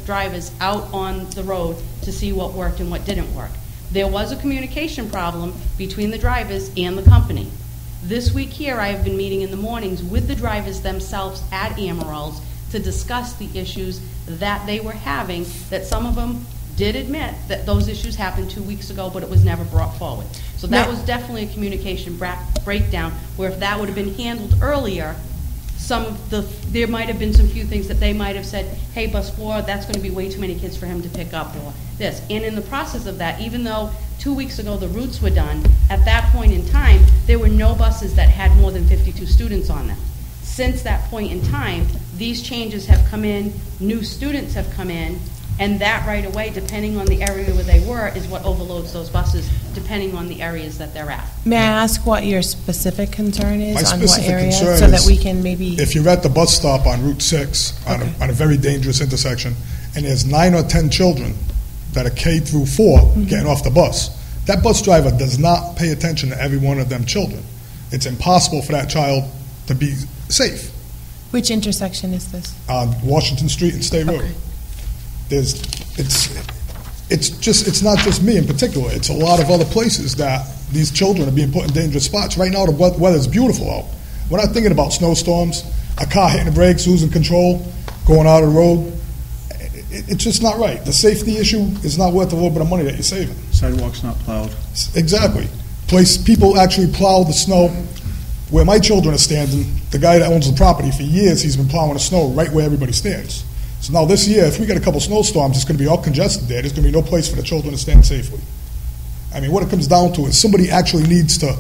drivers out on the road to see what worked and what didn't work. There was a communication problem between the drivers and the company. This week here, I have been meeting in the mornings with the drivers themselves at Amaral's to discuss the issues that they were having, that some of them did admit that those issues happened 2 weeks ago, but it was never brought forward. So that was definitely a communication breakdown, where if that would have been handled earlier, there might have been some few things that they might have said, hey, bus 4, that's going to be way too many kids for him to pick up, or this. And in the process of that, even though 2 weeks ago the routes were done, at that point in time, there were no buses that had more than 52 students on them. Since that point in time, these changes have come in, new students have come in, and that right away, depending on the area where they were, is what overloads those buses, depending on the areas that they're at. May I ask what your specific concern is? My on what specific area, concern so that is we can maybe... If you're at the bus stop on Route 6, on a very dangerous intersection, and there's 9 or 10 children that are K through 4 getting off the bus, that bus driver does not pay attention to every one of them children. It's impossible for that child to be safe. Which intersection is this? On Washington Street and State Road. Okay. It's not just me in particular. It's a lot of other places that these children are being put in dangerous spots. Right now, the weather's beautiful out. We're not thinking about snowstorms, a car hitting the brakes, losing control, going out of the road. It's just not right. The safety issue is not worth a little bit of money that you're saving. Sidewalks not plowed. Exactly. People actually plow the snow. Where my children are standing, the guy that owns the property, for years he's been plowing the snow right where everybody stands. So now this year, if we get a couple snowstorms, it's going to be all congested there. There's going to be no place for the children to stand safely. I mean, what it comes down to is somebody actually needs to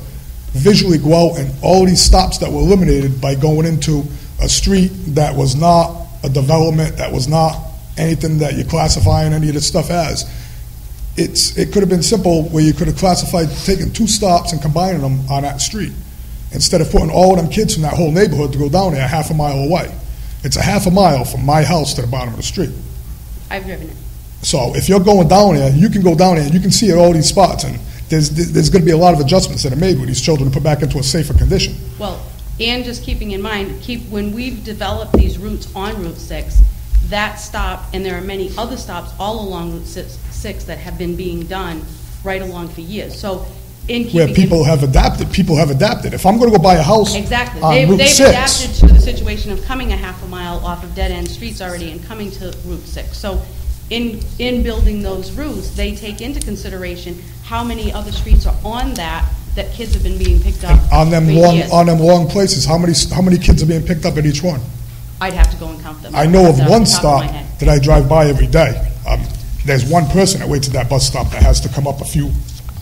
visually go out, and all of these stops that were eliminated by going into a street that was not a development, that was not anything that you're classifying any of this stuff as. It could have been simple where you could have classified taking 2 stops and combining them on that street, instead of putting all of them kids from that whole neighborhood to go down there half a mile away. It's a half a mile from my house to the bottom of the street. I've driven it. So if you're going down there, you can go down there and you can see at all these spots, and there's going to be a lot of adjustments that are made with these children to put back into a safer condition. Well, and just keeping in mind, when we've developed these routes on Route 6, that stop, and there are many other stops all along Route 6 that have been being done right along for years. So where people have adapted. If I'm going to go buy a house exactly. on They've Route 6, adapted to the situation of coming a half a mile off of dead-end streets already and coming to Route 6. So in building those routes, they take into consideration how many other streets are on that kids have been being picked up on them long places. How many kids are being picked up at each one? I'd have to go and count them. I know of one stop that I drive by every day. There's one person that waits at that bus stop that has to come up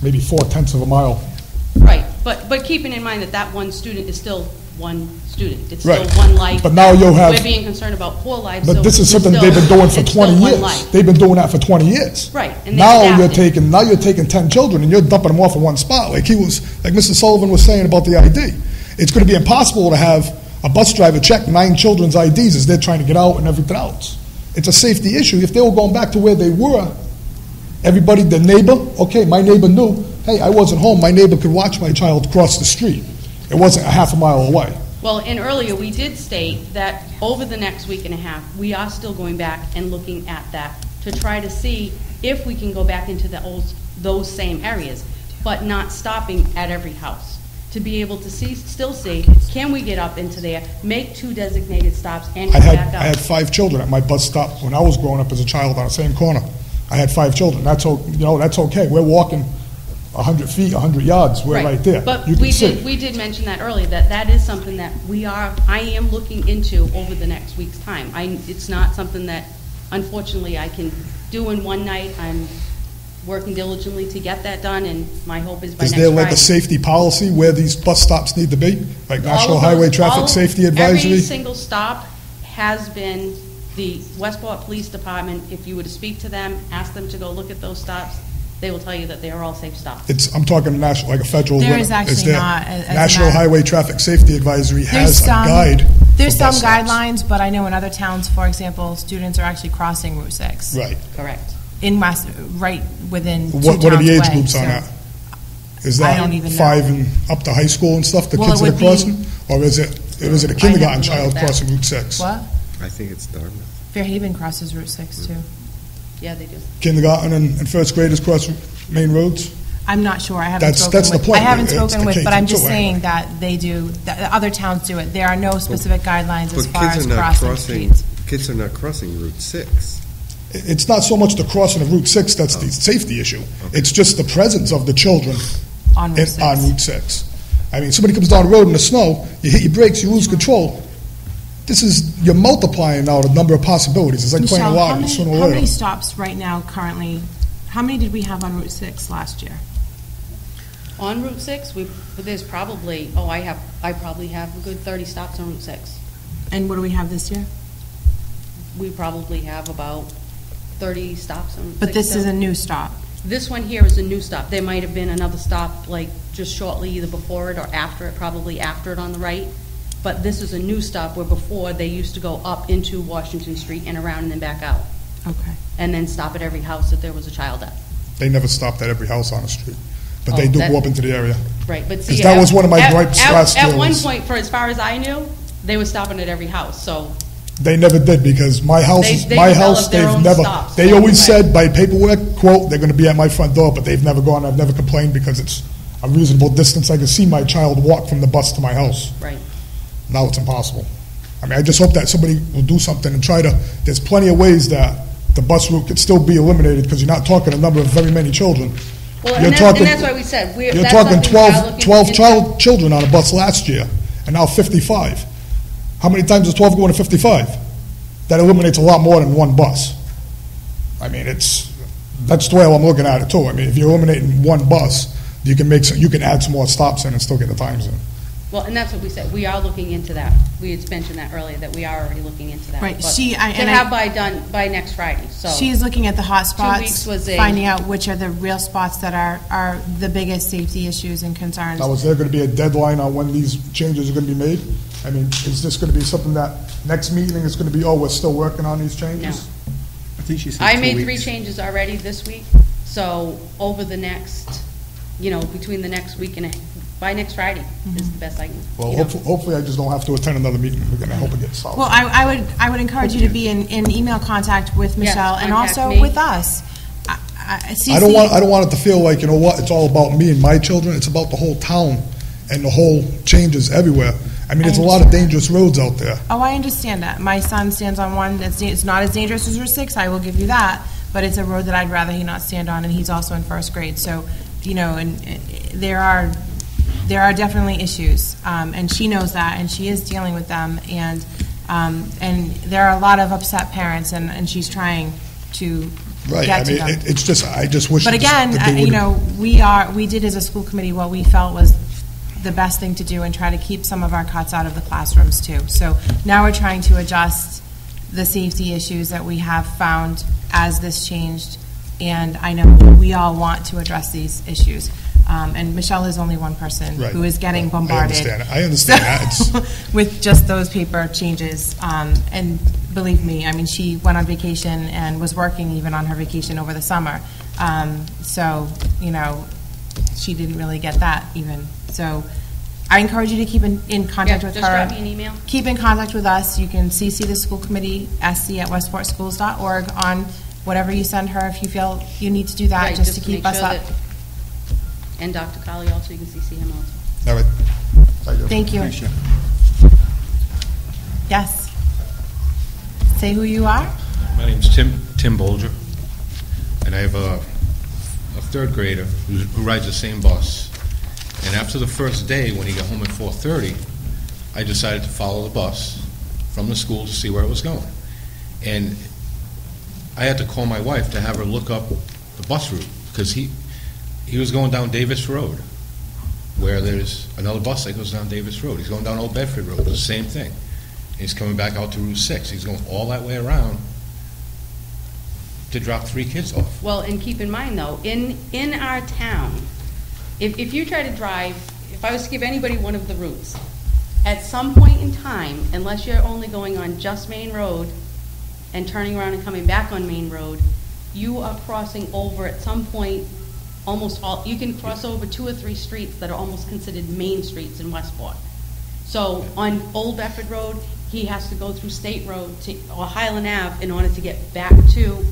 maybe 4/10 of a mile. Right, but keeping in mind that one student is still one student. It's right. Still one life. But now we're being concerned about 4 lives. But so this is something they've been doing for 20 years. They've been doing that for 20 years. Right. And now you're taking 10 children and you're dumping them off in one spot. Like Mr. Sullivan was saying about the ID. It's going to be impossible to have a bus driver check 9 children's IDs as they're trying to get out and everything else. It's a safety issue. If they were going back to where they were, everybody, the neighbor, okay, my neighbor knew, hey, I wasn't home, my neighbor could watch my child cross the street. It wasn't a half a mile away. Well, and earlier we did state that over the next week and a half, we are still going back and looking at that to try to see if we can go back into those same areas, but not stopping at every house. To be able to still see, can we get up into there, make 2 designated stops, and get back up? I had 5 children at my bus stop when I was growing up as a child on the same corner. I had 5 children. That's okay. We're walking 100 feet, 100 yards. We're right there. But we did mention that earlier, that is something that I am looking into over the next week's time. It's not something that, unfortunately, I can do in one night. I'm working diligently to get that done, and my hope is by next Friday. Is there like a safety policy where these bus stops need to be? Like National Highway Traffic Safety Advisory? Every single stop has been the Westport Police Department. If you were to speak to them, ask them to go look at those stops, they will tell you that they are all safe stops. I'm talking national, like a federal. There is actually not. National Highway Traffic Safety Advisory has a guide. There's some guidelines, but I know in other towns, for example, students are actually crossing Route 6. Right. Correct. Right within 2 What are the age away, groups on that? Is that I don't even 5 know. and up to high school and stuff, the kids that are crossing? Or is it a kindergarten child crossing Route 6? What? I think it's Dartmouth. Fairhaven crosses Route 6 too. Yeah, they do. Kindergarten and first graders cross main roads? I'm not sure. I haven't That's spoken the with. point. I haven't It's spoken the with, but I'm just K-2 saying anyway. that they do. That other towns do it. There are no specific guidelines as But far kids as are not crossing crossing, streets. kids are not crossing Route 6. It's not so much the crossing of Route 6 that's the safety issue. It's just the presence of the children On Route 6. on Route 6. I mean, somebody comes down the road in the snow, you hit your brakes, you lose control. You're multiplying now the number of possibilities. It's like playing a Michelle, lottery sooner or how many later. stops right now currently? How many did we have on Route 6 last year? On Route 6, there's probably, I probably have a good 30 stops on Route 6. And what do we have this year? We probably have about 30 stops on Route 6. But this still. is a new stop. This one here is a new stop. There might have been another stop, like, just shortly either before it or after it, probably after it on the right. But this is a new stop where before they used to go up into Washington Street and around and then back out. Okay. And then stop at every house that there was a child at. They never stopped at every house on the street. But they Oh, do that- go up into the area. Right, but 'Cause see. that was one of my gripes last year At one was- point, for as far as I knew, they were stopping at every house, so. They never did, because my house, They my house, developed their they've own never, stops they along always the way. said by paperwork, quote, they're gonna be at my front door, but they've never gone, I've never complained, because it's a reasonable distance. I can see my child walk from the bus to my house. Right. Now it's impossible. I mean, I just hope that somebody will do something and try to, there's plenty of ways that the bus route could still be eliminated, because you're not talking a number of very many children. Well, You're and talking- that's why we said, You're that's talking something we are 12, looking 12 into. children on a bus last year, and now 55. How many times is 12 going to 55? That eliminates a lot more than one bus. I mean, that's the way I'm looking at it too. I mean, if you're eliminating one bus, you can add some more stops in and still get the times in. Well, and that's what we said, we are looking into that. We had mentioned that earlier, that we are already looking into that. Right, But to To have done by next Friday, so. She's looking at the hot 2 weeks spots, was a- finding out which are the real spots that are the biggest safety issues and concerns. Now, is there going to be a deadline on when these changes are going to be made? I mean, is this going to be something that next meeting is going to be, oh, we're still working on these changes? I think she said I 2 made weeks. 3 changes already this week, so over the next, between the next week and, by next Friday is the best I can. Well, hopefully I just don't have to attend another meeting. We're going to hope it gets solved. Well, I would encourage you to be in email contact with Yes, Michelle and contact also me. with us. I don't want it to feel like, you know what, it's all about me and my children. It's about the whole town and the whole changes everywhere. I mean, there's a lot of dangerous roads out there. Oh, I understand that. My son stands on one it's not as dangerous as Route 6, I will give you that, but it's a road that I'd rather he not stand on, and he's also in first grade. So, and there are definitely issues, and she knows that, and she is dealing with them, and there are a lot of upset parents, and she's trying to Right, get I to mean, them. it's just, I just wish. But again, that they would- we did as a school committee what we felt was the best thing to do and try to keep some of our cuts out of the classrooms too. So now we're trying to adjust the safety issues that we have found as this changed, and I know we all want to address these issues. And Michelle is only one person Right, who is getting right. bombarded. I understand that. With just those paper changes. And believe me, I mean, she went on vacation and was working even on her vacation over the summer. So, she didn't really get that even. So I encourage you to keep in contact with her. Just drop me an email. Keep in contact with us. You can CC the school committee, sc@westportschools.org, on whatever you send her if you feel you need to do that, Right, just to make keep us sure up. that- And Dr. Colley also, you can CC him also. All right. Thank you. Thanks, Jeff. Yes. Say who you are. My name's Tim Bolger, and I have a third grader who rides the same bus. And after the first day, when he got home at 4:30, I decided to follow the bus from the school to see where it was going. And I had to call my wife to have her look up the bus route, because he was going down Davis Road, where there's another bus that goes down Davis Road. He's going down Old Bedford Road, the same thing. He's coming back out to Route 6. He's going all that way around to drop 3 kids off. Well, and keep in mind, though, in our town, if you try to drive, if I was to give anybody one of the routes, at some point in time, unless you're only going on just Main Road and turning around and coming back on Main Road, you are crossing over at some point, you can cross over 2 or 3 streets that are almost considered main streets in Westport. So on Old Bedford Road he has to go through State Road or Highland Ave in order to get back to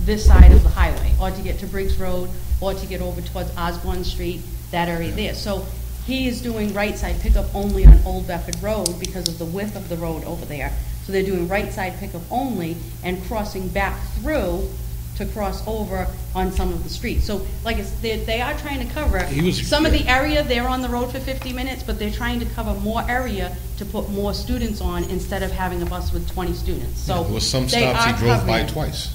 this side of the highway, or to get to Briggs Road, or to get over towards Osborne Street, that area there. So he is doing right side pickup only on Old Bedford Road because of the width of the road over there. So they're doing right side pickup only and crossing back through to cross over on some of the streets. So like they are trying to cover some of the area. They're on the road for 50 minutes, but they're trying to cover more area to put more students on instead of having a bus with 20 students. So There was some they stops he are drove by covering it. twice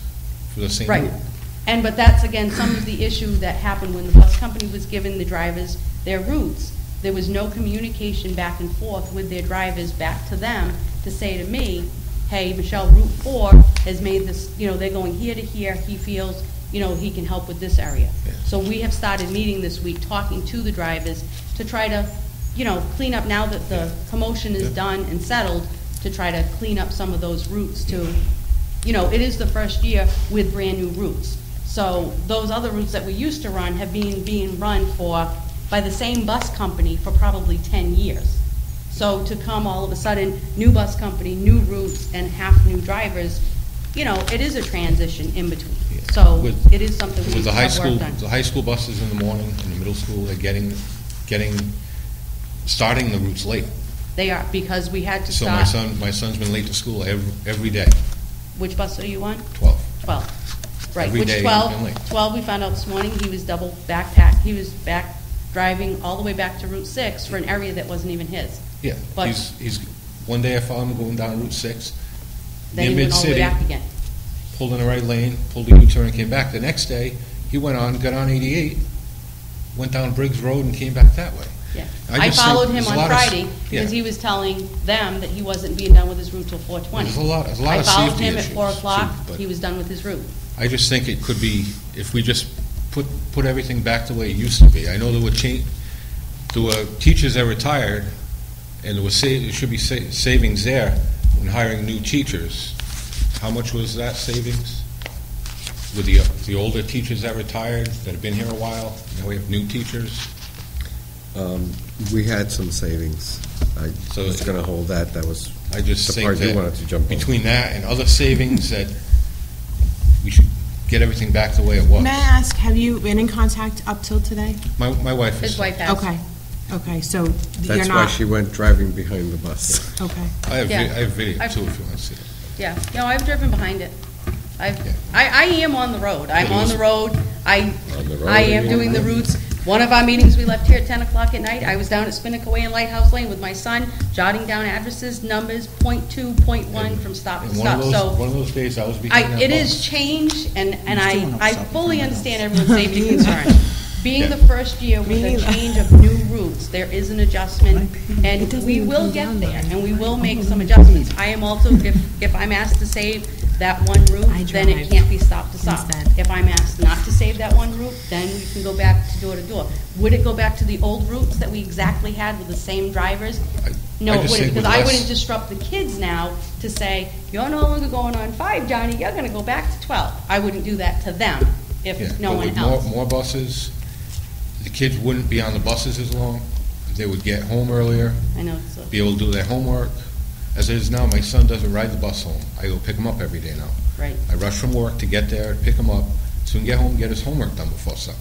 for the same Right. route. But that's, again, some of the issue that happened when the bus company was giving the drivers their routes. There was no communication back and forth with their drivers back to them to say to me, hey, Michelle, Route 4 has made this, they're going here to here. He feels, he can help with this area. Yeah. So we have started meeting this week, talking to the drivers to try to, clean up now that the commotion is done and settled, to try to clean up some of those routes to, it is the first year with brand-new routes. So those other routes that we used to run have been being run by the same bus company for probably 10 years. So to come all of a sudden, new bus company, new routes, and half new drivers, it is a transition in between. So it is something we With the have worked on. the high school buses in the morning, and the middle school, they're starting the routes late. They are, because we had to So start. my son's been late to school every day, Which bus are you on? 12. 12. Right, Every which day he's 12, been late. 12 we found out this morning, he was double backpack. He was back driving all the way back to Route 6 for an area that wasn't even his. Yeah, But- he's, one day I found him going down Route 6, Then near he went all the way Mid-City, back again. pulled in the right lane, pulled a U-turn and came back. The next day, he got on 88, went down Briggs Road and came back that way. Yeah. I I just followed think him there's a on lot of Friday yeah. because he was telling them that he wasn't being done with his route till 4:20. There's a lot of I followed safety him at issues, 4 o'clock, too, but- he was done with his route. I just think it could be, if we just put everything back the way it used to be. I know there were teachers that retired, and there should be savings there when hiring new teachers. How much was that savings? With the older teachers that retired, that have been here a while, now we have new teachers. We had some savings. I So- was going to hold that. That was I just the think part you wanted that to jump on. between that and other savings, that we should get everything back the way it was. May I ask, have you been in contact up till today? My wife is. His wife has. Okay, so you're That's why not, she went driving behind the bus. okay. I have Yeah. video I've- too, if you want to see it. Yeah, no, I've driven behind it. Yeah. I am on the road. I'm It on was- the road. On the road, I am you doing the mean? routes. One of our meetings, we left here at 10 o'clock at night. I was down at Spinnaker Way and Lighthouse Lane with my son, jotting down addresses, numbers, point 2, point 1, from stop to And stop. So one of those days, I was behind that it bus. is change, and still I not fully stopping understand everyone's safety Me neither. concern. Being Yeah. the first year with Me a neither. change of new routes, there is an adjustment, and we will get there, and we will make some adjustments. I am also, if I'm asked to save that one I route, then it drive can't be stop to stop. instead. If I'm asked not to save that one route, then we can go back to door to door. Would it go back to the old routes that we exactly had with the same drivers? No, I it just wouldn't, think because with I less- wouldn't disrupt the kids now to say, you're no longer going on 5, Johnny, you're gonna go back to 12. I wouldn't do that to them, Yeah, if no but one with else. more buses, the kids wouldn't be on the buses as long. They would get home earlier, I know, it's be able to do their homework. As it is now, my son doesn't ride the bus home. I go pick him up every day now. right. I rush from work to get there, pick him up, so he can get home and get his homework done before supper.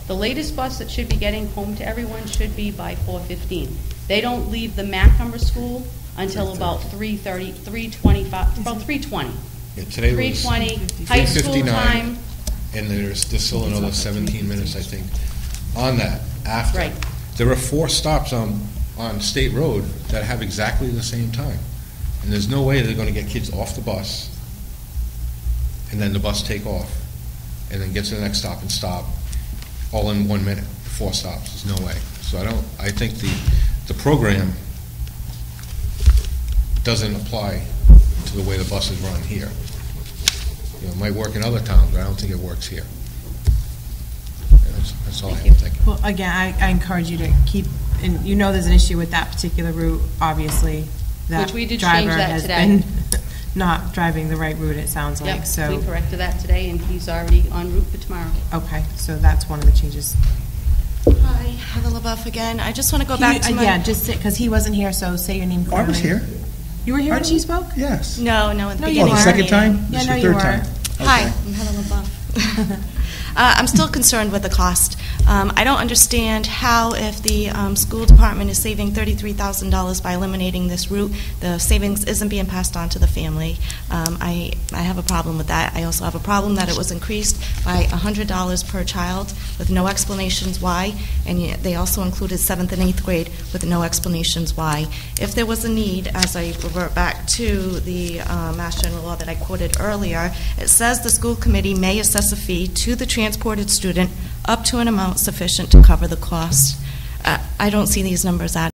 The latest bus that should be getting home to everyone should be by 4:15. They don't leave the Macumber School until about 3:30, 3:25, about 3:20. Yeah, today was 3:20, high school 3:59. time, And there's still another 17 minutes, I think, on that after. Right. There are 4 stops on State Road that have exactly the same time. And there's no way they're going to get kids off the bus, and then the bus take off, and then get to the next stop and stop, all in 1 minute, 4 stops. There's no way. So I think the program doesn't apply to the way the buses run here. You know, it might work in other towns, but I don't think it works here. That's all I have. Thank you. Well, again, I encourage you to keep, and you know there's an issue with that particular route, obviously. That Which we did change driver that has today. been not driving the right route, it sounds like, Yep, so. we corrected that today, and he's already en route for tomorrow. Okay, so that's one of the changes. Hi, Heather LaBeouf again. I just want to go back to my... Yeah, just because he wasn't here, so say your name Oh, I was clearly. here. You were here when she spoke? Yes. No, at the No, you beginning. Oh, were. the of second meeting. time? Yeah, This is no, the you third were. time. Hi, Okay. I'm Heather LaBeouf. I'm still concerned with the cost. I don't understand how, if the school department is saving $33,000 by eliminating this route, the savings isn't being passed on to the family. I have a problem with that. I also have a problem that it was increased by $100 per child with no explanations why, and yet they also included 7th and 8th grade with no explanations why. If there was a need, as I revert back to the Mass General Law that I quoted earlier, it says the school committee may assess a fee to the transported student up to an amount sufficient to cover the cost. I don't see these numbers adding